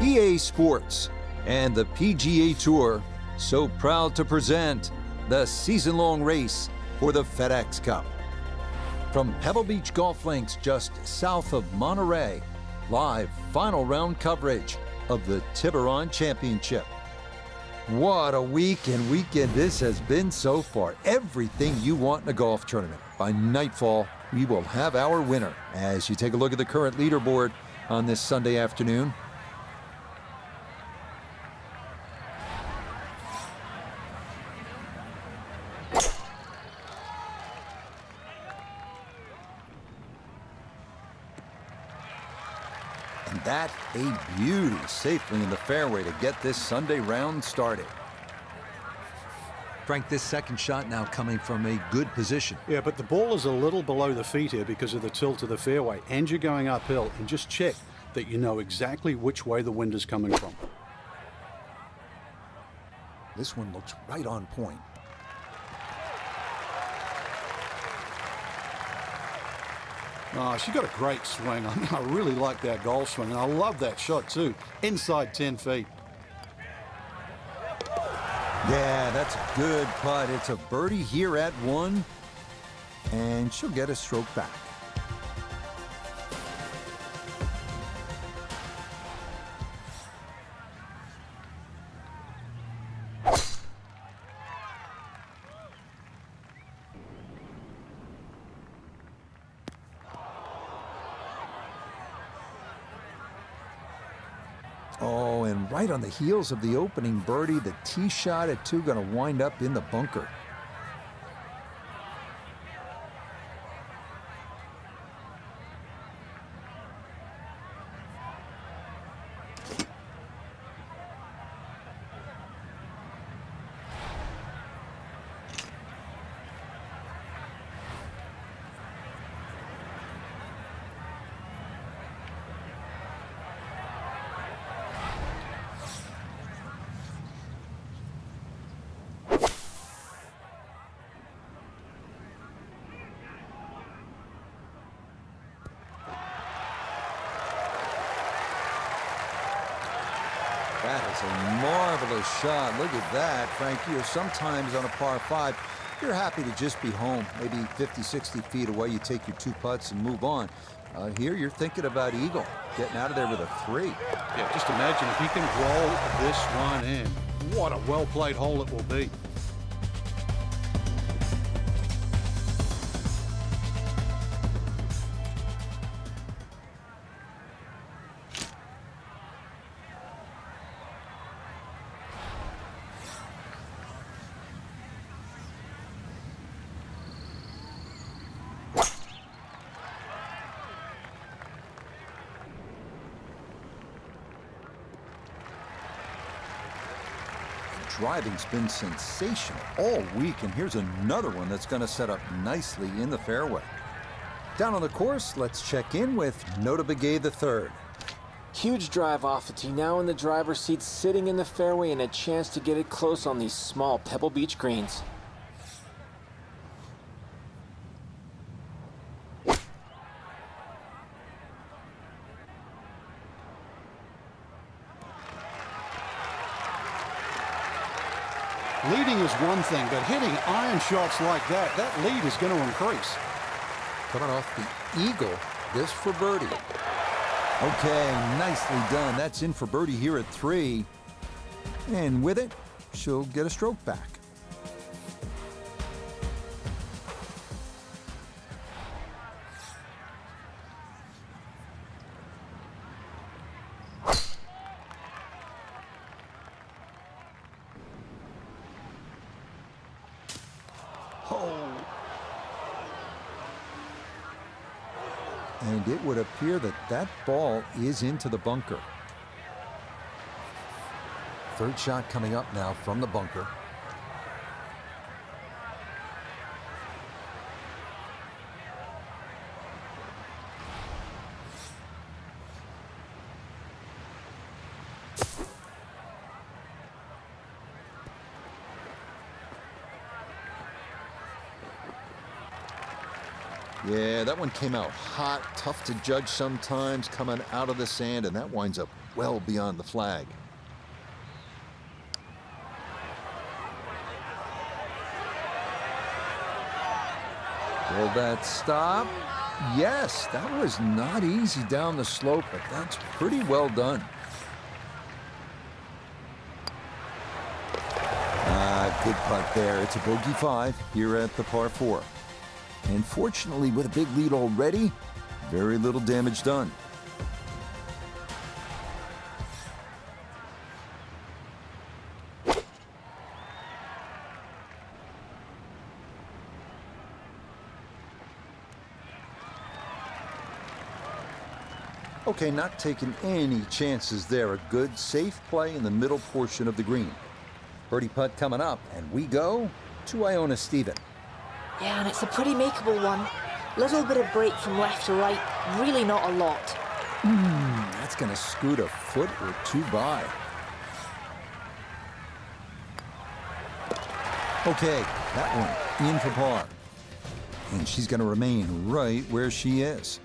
EA Sports and the PGA Tour so proud to present the season-long race for the FedEx Cup. From Pebble Beach Golf Links just south of Monterey, live final round coverage of the TIBURON Championship. What a week and weekend this has been so far. Everything you want in a golf tournament. By nightfall, we will have our winner as you take a look at the current leaderboard on this Sunday afternoon. And that a beauty safely in the fairway to get this Sunday round started. Frank, this second shot now coming from a good position. Yeah, but the ball is a little below the feet here because of the tilt of the fairway, and you're going uphill, and just check that you know exactly which way the wind is coming from. This one looks right on point. Oh, she got a great swing. I mean, I really like that golf swing, and I love that shot too. Inside 10 feet. Yeah, that's a good putt. It's a birdie here at 1, and she'll get a stroke back. Oh, and right on the heels of the opening birdie, the tee shot at 2 going to wind up in the bunker. That is a marvelous shot. Look at that, Frankie. Or sometimes on a par 5, you're happy to just be home. Maybe 50, 60 feet away, you take your 2 putts and move on. Here, you're thinking about eagle, getting out of there with a 3. Yeah, just imagine if he can roll this one in. What a well-played hole it will be. Driving's been sensational all week, and here's another one that's going to set up nicely in the fairway. Down on the course, let's check in with Nota Begay III. Huge drive off the tee, now in the driver's seat, sitting in the fairway, and a chance to get it close on these small Pebble Beach greens. Leading is one thing, but hitting iron shots like that, that lead is going to increase. Coming off the eagle, this for birdie. Okay, nicely done. That's in for birdie here at 3. And with it, she'll get a stroke back. And it would appear that that ball is into the bunker. Third shot coming up now from the bunker. Yeah, that one came out hot, tough to judge sometimes, coming out of the sand, and that winds up well beyond the flag. Will that stop? Yes, that was not easy down the slope, but that's pretty well done. Good putt there. It's a bogey 5 here at the par 4. And fortunately, with a big lead already, very little damage done. Okay, not taking any chances there. A good, safe play in the middle portion of the green. Birdie putt coming up, and we go to Iona Stephen. Yeah, and it's a pretty makeable one. Little bit of break from left to right, really not a lot. That's going to scoot a foot or two by. Okay, that one in for par. And she's going to remain right where she is.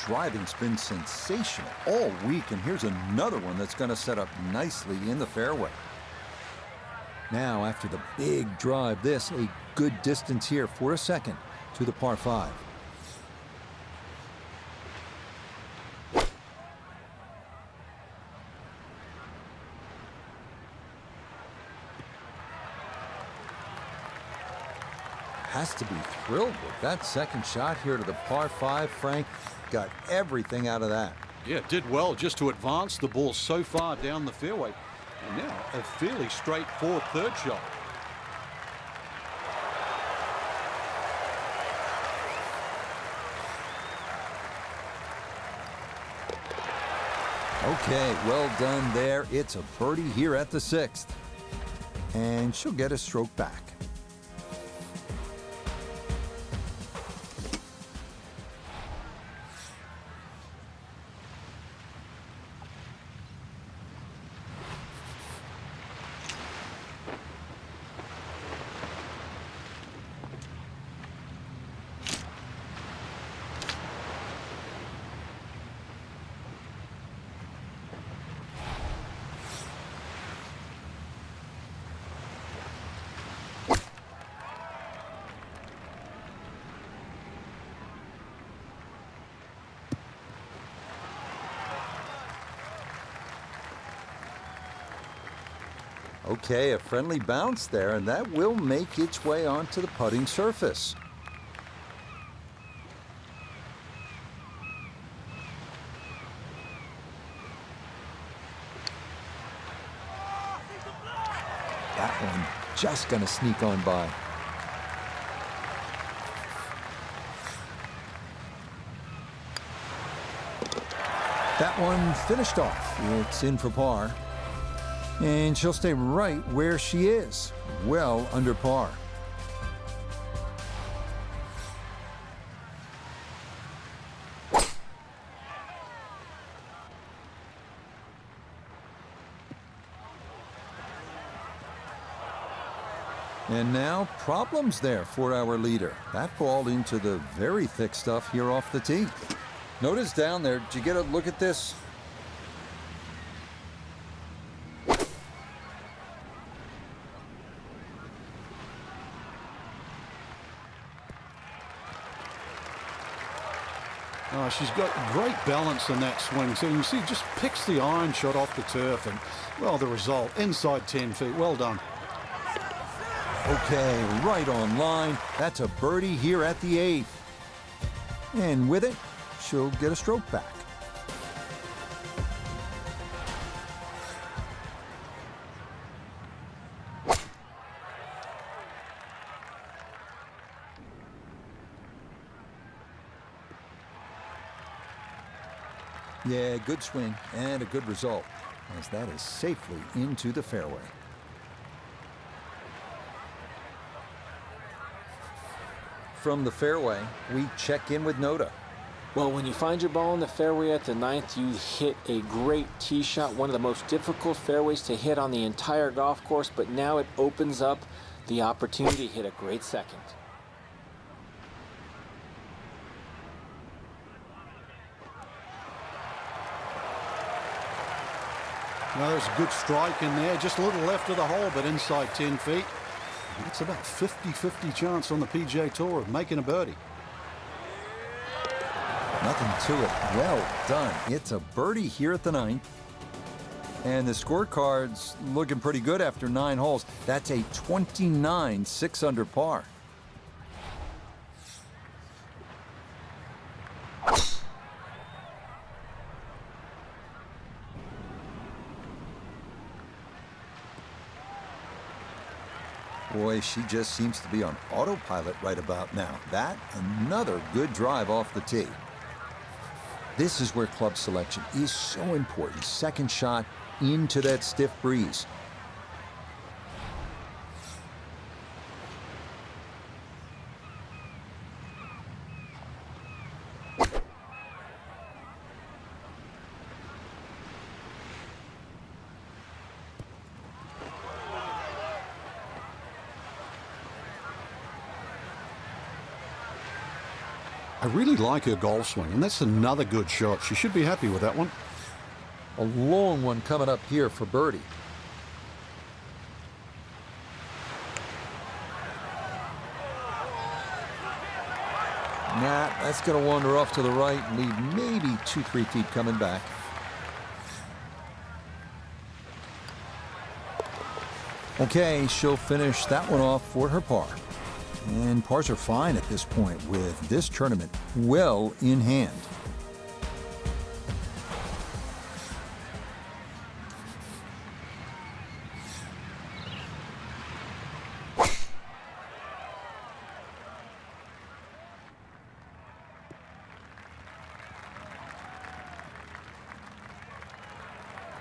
Driving's been sensational all week, and here's another one that's going to set up nicely in the fairway. Now, after the big drive, this a good distance here for a second to the par 5. Has to be thrilled with that second shot here to the par 5, Frank. Got everything out of that. Yeah, did well just to advance the ball so far down the fairway. And now a fairly straightforward third shot. Okay, well done there. It's a birdie here at the 6th. And she'll get a stroke back. Okay, a friendly bounce there, and that will make its way onto the putting surface. That one just gonna sneak on by. That one finished off. It's in for par. And she'll stay right where she is, well under par. And now problems there for our leader. That ball into the very thick stuff here off the tee. Notice down there, did you get a look at this? Oh, she's got great balance in that swing. So you see, just picks the iron shot off the turf, and, well, the result, inside 10 feet. Well done. Okay, right on line. That's a birdie here at the 8th. And with it, she'll get a stroke back. Yeah, good swing and a good result, as that is safely into the fairway. From the fairway, we check in with Nota. Well, when you find your ball in the fairway at the ninth, you hit a great tee shot, one of the most difficult fairways to hit on the entire golf course, but now it opens up the opportunity to hit a great second. Well, there's a good strike in there, just a little left of the hole, but inside 10 feet. It's about 50-50 chance on the PGA Tour of making a birdie. Nothing to it. Well done. It's a birdie here at the ninth. And the scorecard's looking pretty good after 9 holes. That's a 29 6-under par. Boy, she just seems to be on autopilot right about now. That, another good drive off the tee. This is where club selection is so important. Second shot into that stiff breeze. I really like her golf swing, and that's another good shot. She should be happy with that one. A long one coming up here for birdie. Nah, that's going to wander off to the right and leave maybe 2-3 feet coming back. Okay, she'll finish that one off for her par. And pars are fine at this point with this tournament well in hand.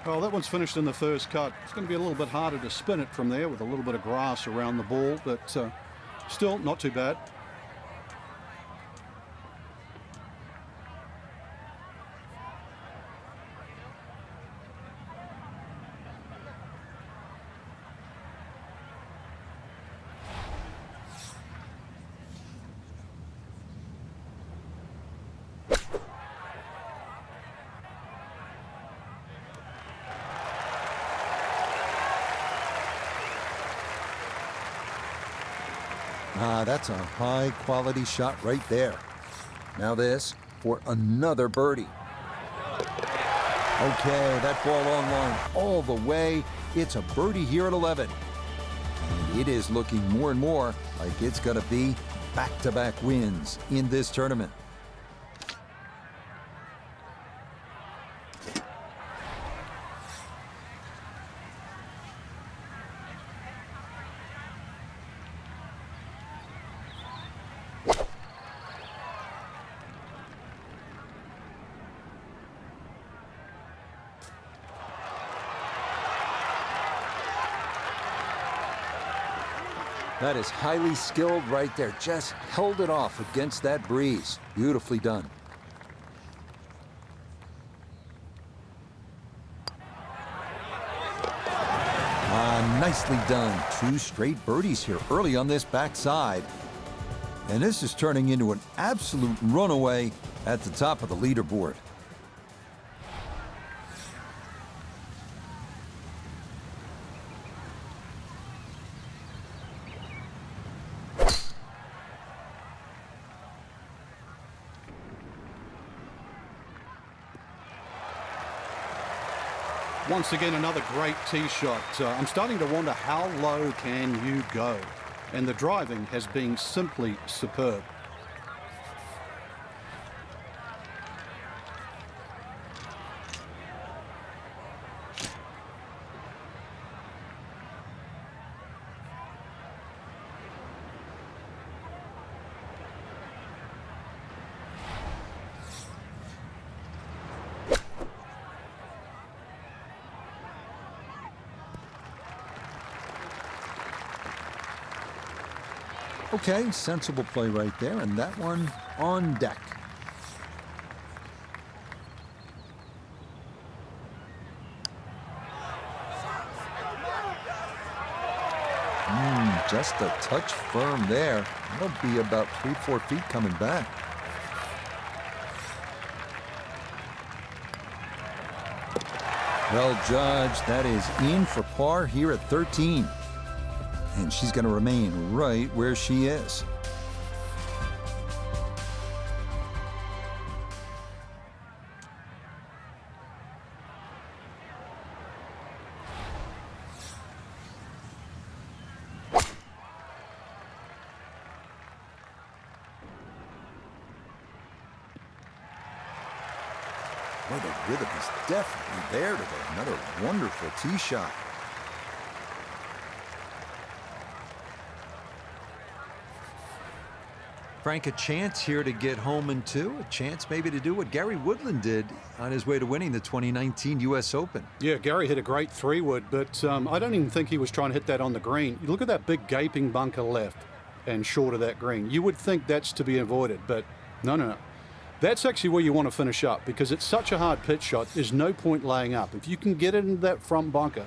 Well, that one's finished in the first cut. It's going to be a little bit harder to spin it from there with a little bit of grass around the ball, but still not too bad. That's a high-quality shot right there. Now this for another birdie. Okay, that ball on line all the way. It's a birdie here at 11. And it is looking more and more like it's going to be back-to-back wins in this tournament. That is highly skilled right there. Just held it off against that breeze. Beautifully done. Nicely done. 2 straight birdies here early on this backside. And this is turning into an absolute runaway at the top of the leaderboard. Once again, another great tee shot. I'm starting to wonder how low can you go? And the driving has been simply superb. Okay, sensible play right there, and that one on deck. just a touch firm there. That'll be about 3-4 feet coming back. Well judged. That is in for par here at 13. And she's going to remain right where she is. Well, the rhythm is definitely there today. Another wonderful tee shot. Frank, a chance here to get home in two. A chance maybe to do what Gary Woodland did on his way to winning the 2019 U.S. Open. Yeah, Gary hit a great 3-wood, but I don't even think he was trying to hit that on the green. You look at that big gaping bunker left and short of that green. You would think that's to be avoided, but no. That's actually where you want to finish up because it's such a hard pitch shot. There's no point laying up. If you can get it into that front bunker,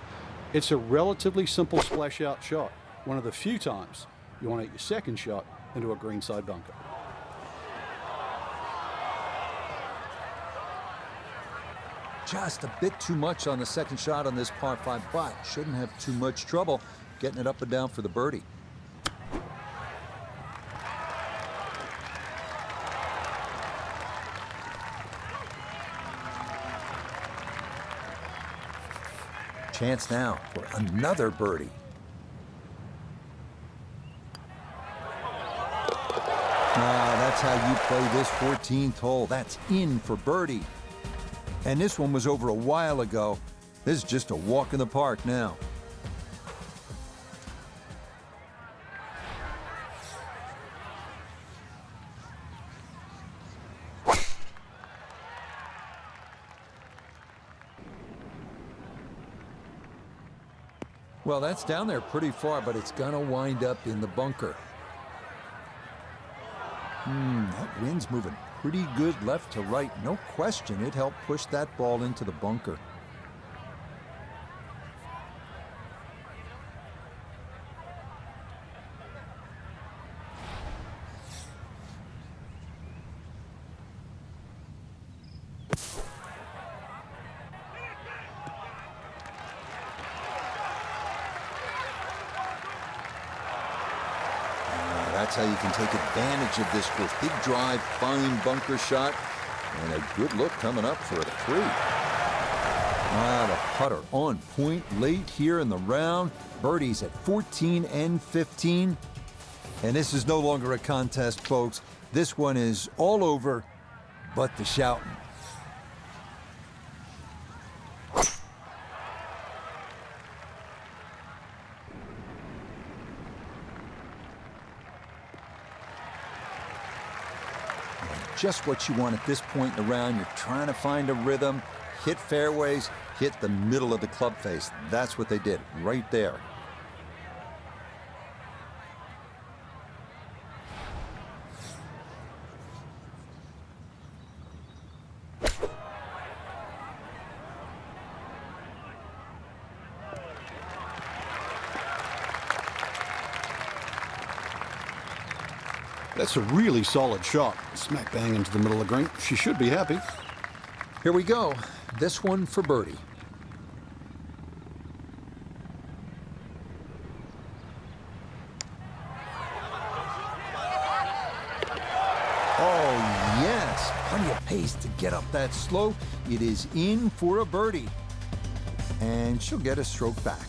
it's a relatively simple splash out shot. One of the few times you want to hit your second shot into a greenside bunker. Just a bit too much on the second shot on this par 5, but shouldn't have too much trouble getting it up and down for the birdie. Chance now for another birdie. That's how you play this 14th hole. That's in for birdie. And this one was over a while ago. This is just a walk in the park now. Well, that's down there pretty far, but it's gonna wind up in the bunker. That wind's moving pretty good left to right. No question, it helped push that ball into the bunker. That's how you can take advantage of this course. Big drive, fine bunker shot, and a good look coming up for a 3. The putter on point late here in the round. Birdies at 14 and 15. And this is no longer a contest, folks. This one is all over but the shouting. Just what you want at this point in the round. You're trying to find a rhythm, hit fairways, hit the middle of the club face. That's what they did right there. That's a really solid shot. Smack bang into the middle of the green. She should be happy. Here we go. This one for birdie. Oh, yes. Plenty of pace to get up that slope. It is in for a birdie. And she'll get a stroke back.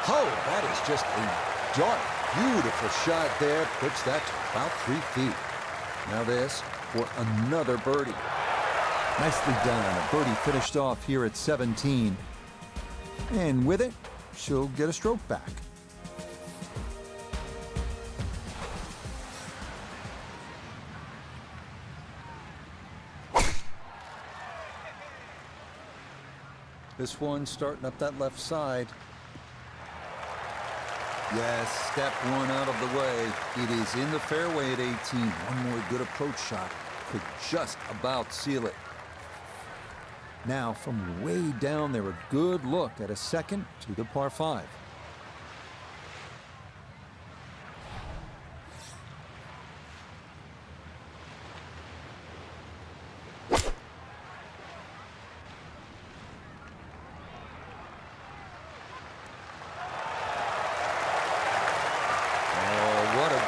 Oh, that is just a dark, beautiful shot there. Puts that to about 3 feet. Now this for another birdie. Nicely done. A birdie finished off here at 17. And with it, she'll get a stroke back. This one starting up that left side. Yes, step one out of the way. It is in the fairway at 18. One more good approach shot could just about seal it. Now, from way down there, a good look at a second to the par 5.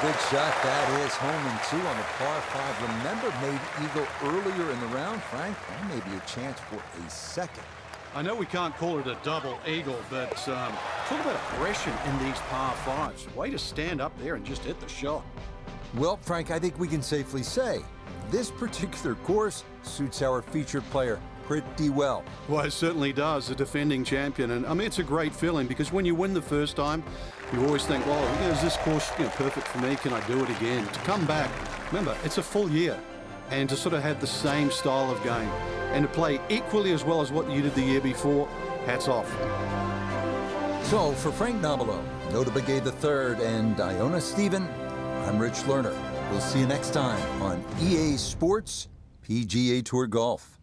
Good shot that is, home and 2 on the par 5. Remember, made eagle earlier in the round, Frank. That may be a chance for a second. I know we can't call it a double eagle, but talk about aggression in these par 5s. Way to stand up there and just hit the shot. Well, Frank, I think we can safely say this particular course suits our featured player pretty well. Well, it certainly does, the defending champion. And I mean, it's a great feeling because when you win the first time, you always think, well, is this course perfect for me? Can I do it again? To come back, remember, it's a full year. And to sort of have the same style of game and to play equally as well as what you did the year before, hats off. So for Frank Nobilo, Nota Begay III, and Iona Stephen, I'm Rich Lerner. We'll see you next time on EA Sports PGA Tour Golf.